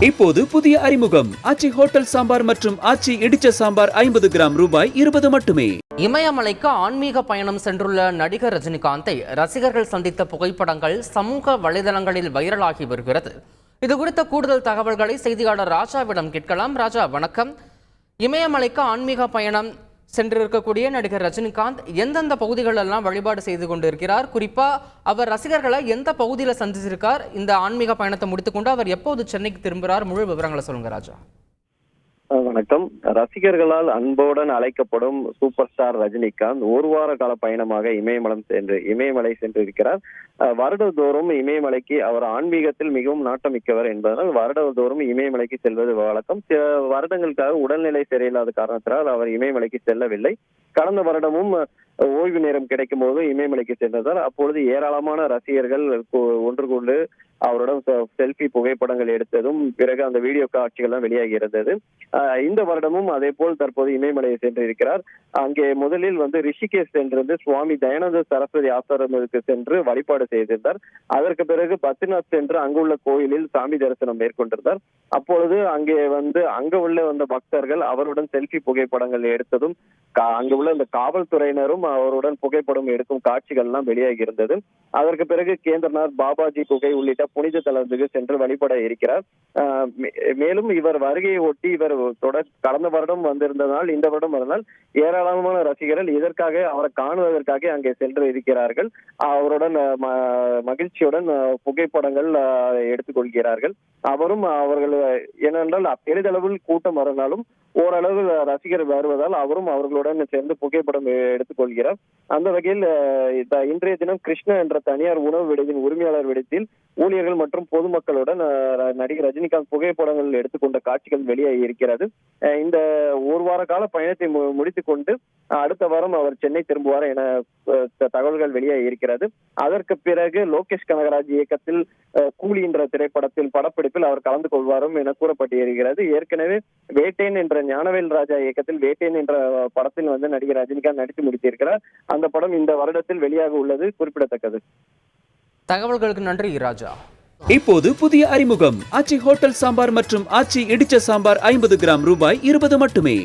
இப்போது புதிய அறிமுகம் ஆச்சி ஹோட்டல் சாம்பார் மற்றும் ஆச்சி இடிச்ச சாம்பார் 50 கிராம் ரூபாய் 20 மட்டுமே. இமயமலைக்கு ஆன்மீக பயணம் சென்றுள்ள நடிகர் ரஜினிகாந்தை ரசிகர்கள் சந்தித்த புகைப்படங்கள் சமூக வலைதளங்களில் வைரலாகி வருகிறது. இது குறித்த கூடுதல் தகவல்களை செய்தியாளர் ராஜாவிடம் கேட்கலாம். ராஜா, வணக்கம். இமயமலைக்கு ஆன்மீக பயணம் சென்றிருக்கக்கூடிய நடிகர் ரஜினிகாந்த் எந்தெந்த பகுதிகளெல்லாம் வழிபாடு செய்து கொண்டிருக்கிறார்? குறிப்பா அவர் ரசிகர்களை எந்த பகுதியில் சந்திச்சிருக்கார்? இந்த ஆன்மீக பயணத்தை முடித்துக்கொண்டு அவர் எப்போது சென்னைக்கு திரும்புகிறார்? முழு விவரங்களை சொல்லுங்க ராஜா. வணக்கம். ரசிகர்களால் அன்புடன் அழைக்கப்படும் சூப்பர் ஸ்டார் ரஜினிகாந்த் ஒரு வார கால பயணமாக இமயமலை சென்றிருக்கிறார். வருடந்தோறும் இமயமலைக்கு அவர் ஆன்மீகத்தில் மிகவும் நாட்டமிக்கவர் என்பதனால் வருடந்தோறும் இமயமலைக்கு செல்வது வழக்கம். சில வருடங்களுக்காக உடல்நிலை சரியில்லாத காரணத்தினால் அவர் இமயமலைக்கு செல்லவில்லை. கடந்த வருடமும் ஓய்வு நேரம் கிடைக்கும் போது இமயமலைக்கு சென்றதால் அப்பொழுது ஏராளமான ரசிகர்கள் ஒன்று கொண்டு அவருடன் செல்ஃபி புகைப்படங்கள் எடுத்ததும் பிறகு அந்த வீடியோ காட்சிகள்லாம் வெளியாகி இருந்தது. இந்த வருடமும் அதே போல் தற்போது இமயமலையை சென்றிருக்கிறார். அங்கே முதலில் ரிஷிகேஷ் சென்றிருந்து சுவாமி தயானந்த சரஸ்வதி ஆசிரமத்துக்கு சென்று வழிபாடு செய்திருந்தார். அதற்கு பிறகு பத்ரிநாத் சென்று அங்குள்ள கோயிலில் சாமி தரிசனம் மேற்கொண்டிருந்தார். அப்பொழுது அங்கே அங்க உள்ள பக்தர்கள் அவருடன் செல்ஃபி புகைப்படங்கள் எடுத்ததும் அங்கு உள்ள இந்த காவல்துறையினரும் அவருடன் புகைப்படம் எடுக்கும் காட்சிகள் எல்லாம் வெளியாகி இருந்தது. அதற்கு பிறகு கேந்திரநாத், பாபாஜி குகை உள்ளிட்ட புனித தலத்துக்கு சென்று வழிபட இருக்கிறார். மேலும் இவர் வருகையை ஒட்டி இவர் கடந்த வருடம் வந்திருந்ததால் இந்த வருடம் வந்ததால் ஏராளமான ரசிகர்கள் இதற்காக அவரை காணுவதற்காக அங்கே சென்று இருக்கிறார்கள். அவருடன் மகிழ்ச்சியுடன் புகைப்படங்கள் எடுத்துக்கொள்கிறார்கள். அவர்கள் ஏனென்றால் பெரிதளவில் கூட்டம் வரனாலும் ஓரளவு ரசிகர் வருவதால் அவரும் அவர்களுடன் சேர்ந்து புகைப்படம் எடுத்துக்கொள்கிறார். அந்த வகையில் இன்றைய தினம் கிருஷ்ணா என்ற தனியார் உணவு விடுதியின் உரிமையாளர் விடுதியில் ஊழியர்கள் மற்றும் பொதுமக்களுடன் நடிகர் ரஜினிகாந்த் புகைப்படங்கள் எடுத்துக்கொண்ட காட்சிகள் வெளியாகி இருக்கிறது. இந்த ஒரு வார கால பயணத்தை முடித்துக் கொண்டு அடுத்த வாரம் அவர் சென்னை திரும்புவார் என தகவல்கள் வெளியாகி இருக்கிறது. அதற்கு பிறகு லோகேஷ் கனகராஜ் இயக்கத்தில் கூலி என்ற திரைப்படத்தில் படப்பிடிப்பில் அவர் கலந்து கொள்வாரும் என கூறப்பட்டிருக்கிறது. ஏற்கனவே வேட்டேன் என்ற ஞானவேல் ராஜா இயக்கத்தில் வேட்டேன் என்ற படத்தில் நடிகர் ரஜினிகாந்த் நடித்து முடித்திருக்கிறார். அந்த படம் இந்த வருடத்தில் வெளியாக உள்ளது குறிப்பிடத்தக்கது. தகவல்களுக்கு நன்றி ராஜா. இப்போது புதிய அறிமுகம் ஆச்சி ஹோட்டல் சாம்பார் மற்றும் ஆச்சி இடிச்ச சாம்பார் 50 கிராம் ரூபாய் 20 மட்டுமே.